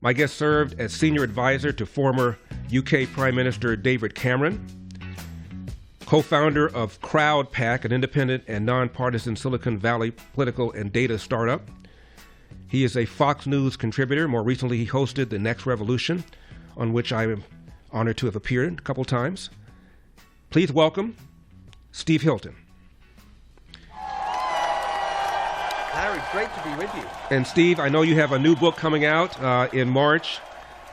My guest served as senior advisor to former UK Prime Minister David Cameron, co-founder of CrowdPack, an independent and nonpartisan Silicon Valley political and data startup. He is a Fox News contributor. More recently, he hosted The Next Revolution, on which I am honored to have appeared a couple times. Please welcome Steve Hilton. Larry, great to be with you. And Steve, I know you have a new book coming out in March.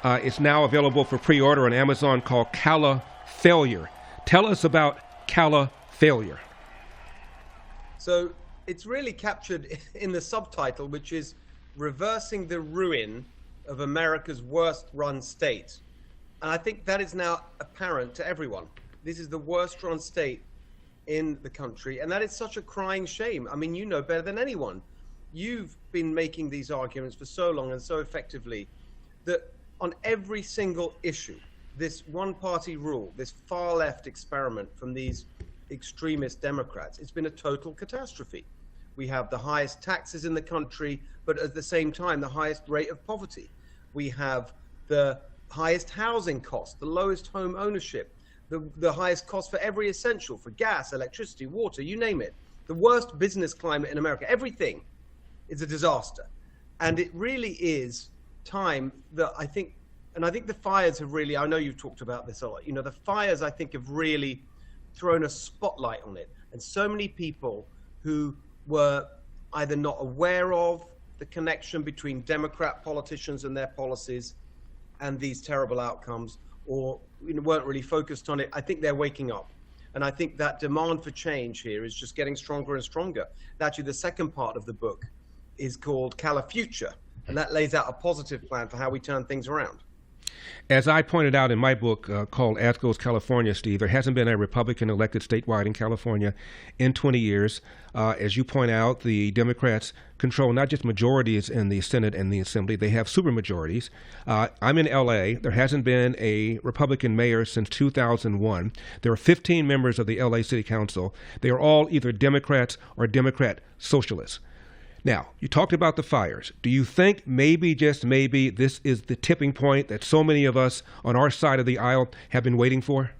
It's now available for pre-order on Amazon called Cala Failure. Tell us about Cala Failure. So it's really captured in the subtitle, which is Reversing the Ruin of America's Worst Run State. And I think that is now apparent to everyone. This is the worst run state in the country, and that is such a crying shame. I mean, you know better than anyone. You've been making these arguments for so long and so effectively that on every single issue, this one-party rule, this far-left experiment from these extremist Democrats, it's been a total catastrophe. We have the highest taxes in the country, but at the same time, the highest rate of poverty. We have the highest housing costs, the lowest home ownership, the highest cost for every essential, for gas, electricity, water, you name it. The worst business climate in America, everything is a disaster. And it really is time that I think the fires have really, I know you've talked about this a lot, the fires I think have really thrown a spotlight on it. And so many people who were either not aware of the connection between Democrat politicians and their policies and these terrible outcomes, or weren't really focused on it, I think they're waking up. And I think that demand for change here is just getting stronger and stronger. Actually, the second part of the book is called Cala Future, and that lays out a positive plan for how we turn things around. As I pointed out in my book called As Goes California, Steve, there hasn't been a Republican elected statewide in California in 20 years. As you point out, the Democrats control not just majorities in the Senate and the Assembly, they have supermajorities. I'm in LA. There hasn't been a Republican mayor since 2001. There are 15 members of the LA City Council. They are all either Democrats or Democrat socialists. Now, you talked about the fires. Do you think maybe, just maybe, this is the tipping point that so many of us on our side of the aisle have been waiting for?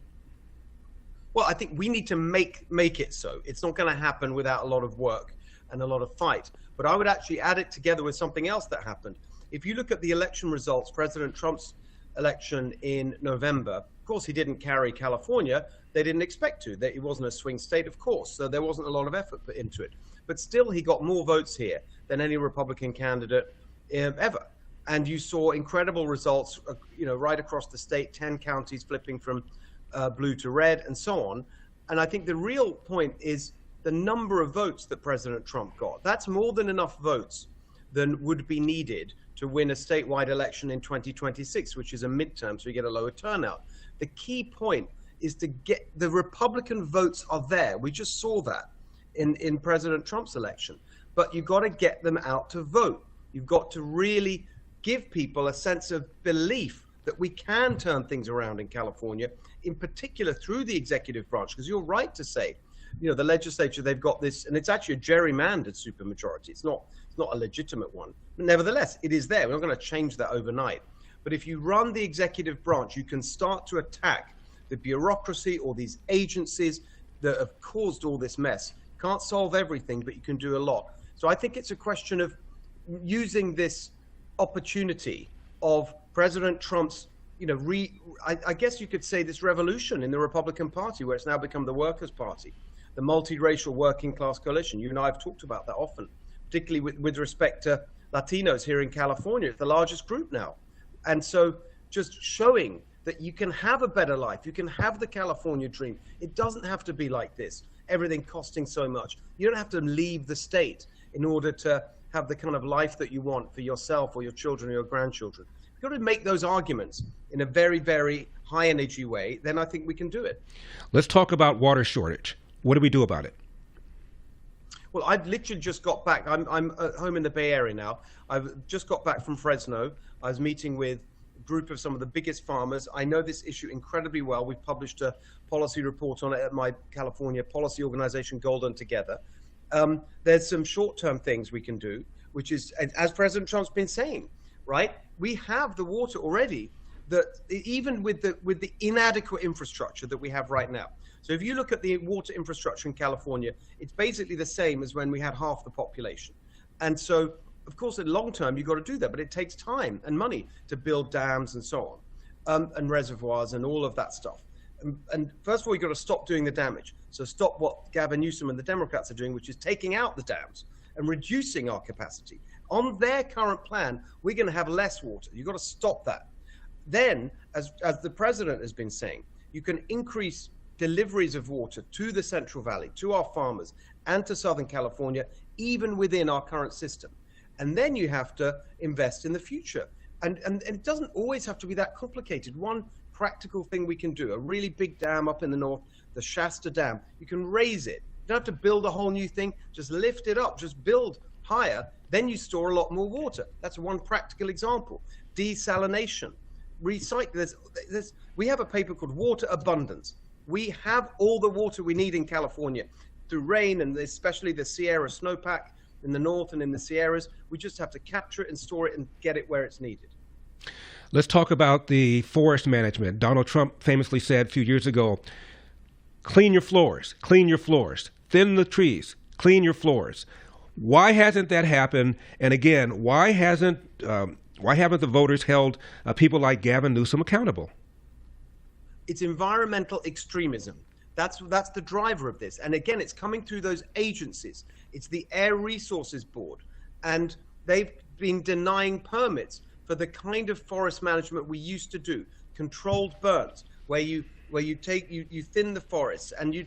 Well, I think we need to make it so. It's not going to happen without a lot of work and a lot of fight. But I would actually add it together with something else that happened. If you look at the election results, President Trump's election in November, of course, he didn't carry California. They didn't expect to. It wasn't a swing state, of course, so there wasn't a lot of effort put into it. But still, he got more votes here than any Republican candidate ever. And you saw incredible results, right across the state, 10 counties flipping from blue to red and so on. And I think the real point is the number of votes that President Trump got. That's more than enough votes than would be needed to win a statewide election in 2026, which is a midterm, so you get a lower turnout. The key point is to get the Republican votes are there. We just saw that in President Trump's election. But you've got to get them out to vote. You've got to really give people a sense of belief that we can turn things around in California, in particular through the executive branch. Because you're right to say, the legislature, they've got this, and it's actually a gerrymandered supermajority. It's not a legitimate one. But nevertheless, it is there. We're not going to change that overnight. But if you run the executive branch, you can start to attack the bureaucracy or these agencies that have caused all this mess. Can't solve everything, but you can do a lot. So I think it's a question of using this opportunity of President Trump's, I guess you could say this revolution in the Republican Party, where it's now become the Workers' Party, the multiracial working class coalition. You and I have talked about that often, particularly with respect to Latinos here in California. It's the largest group now. And so just showing that you can have a better life, you can have the California dream. It doesn't have to be like this. Everything costing so much. You don't have to leave the state in order to have the kind of life that you want for yourself or your children or your grandchildren. You've got to make those arguments in a very, very high energy way. Then I think we can do it. Let's talk about water shortage. What do we do about it? Well, I've literally just got back. I'm at home in the Bay Area now. I've just got back from Fresno. I was meeting with group of some of the biggest farmers. I know this issue incredibly well. We've published a policy report on it at my California policy organization, Golden Together. There's some short-term things we can do, which is, as President Trump's been saying, right? We have the water already, that even with the inadequate infrastructure that we have right now. So if you look at the water infrastructure in California, it's basically the same as when we had half the population. And so, of course, in long term, you've got to do that, but it takes time and money to build dams and so on, and reservoirs and all of that stuff. And first of all, you've got to stop doing the damage. So stop what Gavin Newsom and the Democrats are doing, which is taking out the dams and reducing our capacity. On their current plan, we're going to have less water. You've got to stop that. Then, as the president has been saying, you can increase deliveries of water to the Central Valley, to our farmers, and to Southern California, even within our current system. And then you have to invest in the future. And it doesn't always have to be that complicated. One practical thing we can do, a really big dam up in the north, the Shasta Dam, you can raise it. You don't have to build a whole new thing, just lift it up, just build higher, then you store a lot more water. That's one practical example. Desalination, recycle. We have a paper called Water Abundance. We have all the water we need in California through rain and especially the Sierra snowpack in the north and in the Sierras. We just have to capture it and store it and get it where it's needed. Let's talk about the forest management. Donald Trump famously said a few years ago, clean your floors, thin the trees, clean your floors. Why hasn't that happened? And again, why haven't the voters held people like Gavin Newsom accountable? It's environmental extremism. That's the driver of this. And again, it's coming through those agencies. It's the Air Resources Board. And they've been denying permits for the kind of forest management we used to do, controlled burns, where you thin the forests and you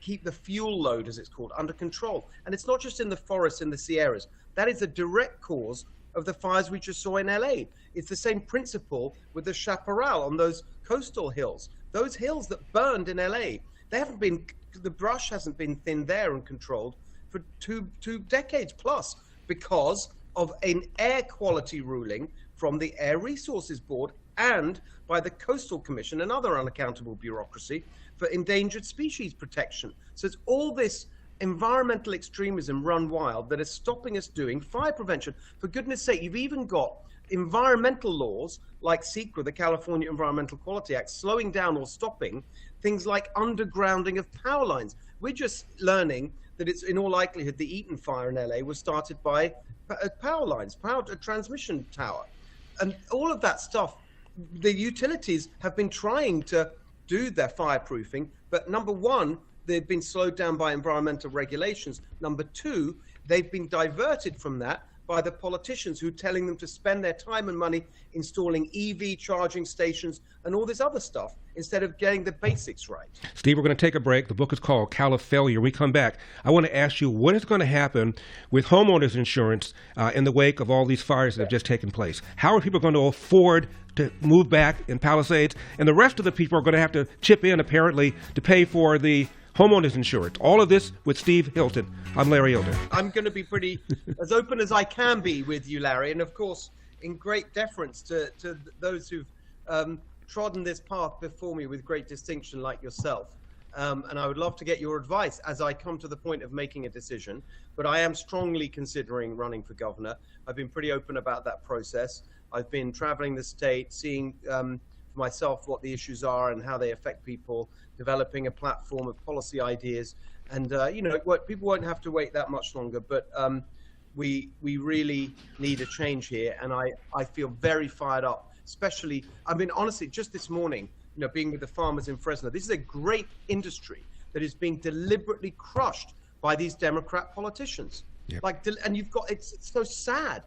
keep the fuel load, as it's called, under control. And it's not just in the forests in the Sierras. That is a direct cause of the fires we just saw in LA. It's the same principle with the chaparral on those coastal hills. Those hills that burned in LA, the brush hasn't been thinned there and controlled for two decades plus because of an air quality ruling from the Air Resources Board and by the Coastal Commission and other unaccountable bureaucracy for endangered species protection. So it's all this environmental extremism run wild that is stopping us doing fire prevention. For goodness sake, you've even got environmental laws like CEQA, the California Environmental Quality Act, slowing down or stopping things like undergrounding of power lines. We're just learning that it's in all likelihood the Eaton fire in LA was started by power lines, a transmission tower. And all of that stuff, the utilities have been trying to do their fireproofing, but number one, they've been slowed down by environmental regulations. Number two, they've been diverted from that by the politicians who are telling them to spend their time and money installing EV charging stations and all this other stuff instead of getting the basics right. Steve, we're going to take a break. The book is called Califailure. When we come back, I want to ask you what is going to happen with homeowners insurance in the wake of all these fires that have just taken place. How are people going to afford to move back in Palisades? And the rest of the people are going to have to chip in, apparently, to pay for the homeowners insurance. All of this with Steve Hilton. I'm Larry Elder. I'm going to be pretty as open as I can be with you, Larry, and of course, in great deference to those who've trodden this path before me with great distinction, like yourself. And I would love to get your advice as I come to the point of making a decision. But I am strongly considering running for governor. I've been pretty open about that process. I've been traveling the state, seeing for myself what the issues are and how they affect people, developing a platform of policy ideas. And, people won't have to wait that much longer, but we really need a change here. And I feel very fired up, especially, honestly, just this morning, being with the farmers in Fresno, this is a great industry that is being deliberately crushed by these Democrat politicians. Yep. And you've got, it's so sad.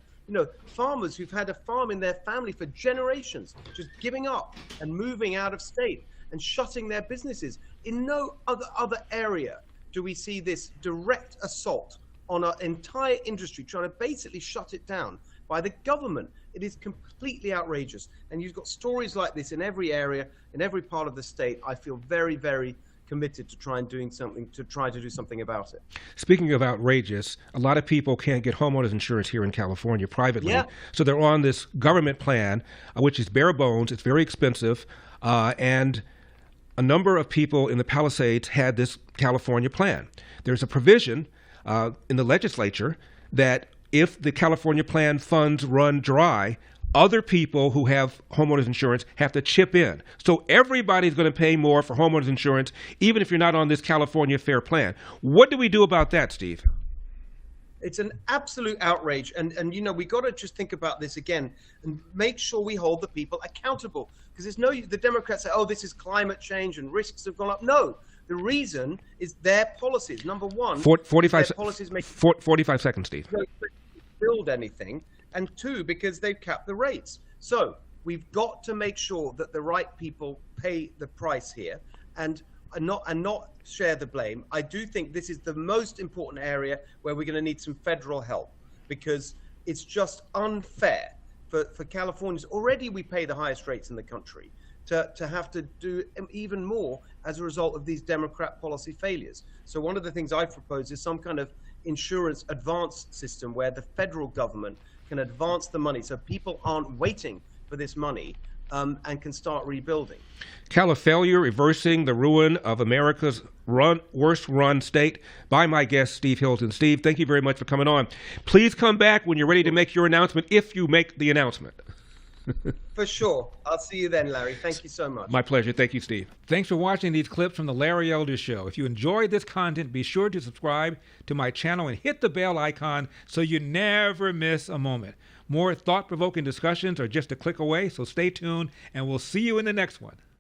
Farmers who've had a farm in their family for generations, just giving up and moving out of state and shutting their businesses. In no other area do we see this direct assault on our entire industry, trying to basically shut it down by the government. It is completely outrageous. And you've got stories like this in every area, in every part of the state. I feel very, very committed to try to do something about it. Speaking of outrageous, a lot of people can't get homeowners insurance here in California privately. Yeah. So they're on this government plan, which is bare bones. It's very expensive. And a number of people in the Palisades had this California plan. There's a provision in the legislature that if the California plan funds run dry, other people who have homeowners insurance have to chip in. So everybody's going to pay more for homeowners insurance, even if you're not on this California Fair Plan. What do we do about that, Steve? It's an absolute outrage. And you know, we got to just think about this again and make sure we hold the people accountable. Because there's no, the Democrats say, oh, this is climate change and risks have gone up. No, the reason is their policies. Number one, 45 policies make 45 seconds, Steve. build anything. And two, because they've capped the rates. So we've got to make sure that the right people pay the price here and not share the blame. I do think this is the most important area where we're going to need some federal help, because it's just unfair for Californians. Already we pay the highest rates in the country to have to do even more as a result of these Democrat policy failures. So one of the things I've proposed is some kind of insurance advance system where the federal government can advance the money so people aren't waiting for this money and can start rebuilding. Califailure, reversing the ruin of America's worst run state, by my guest, Steve Hilton. Steve, thank you very much for coming on. Please come back when you're ready to make your announcement, if you make the announcement. For sure. I'll see you then, Larry. Thank you so much. My pleasure. Thank you, Steve. Thanks for watching these clips from The Larry Elder Show. If you enjoyed this content, be sure to subscribe to my channel and hit the bell icon so you never miss a moment. More thought-provoking discussions are just a click away, so stay tuned, and we'll see you in the next one.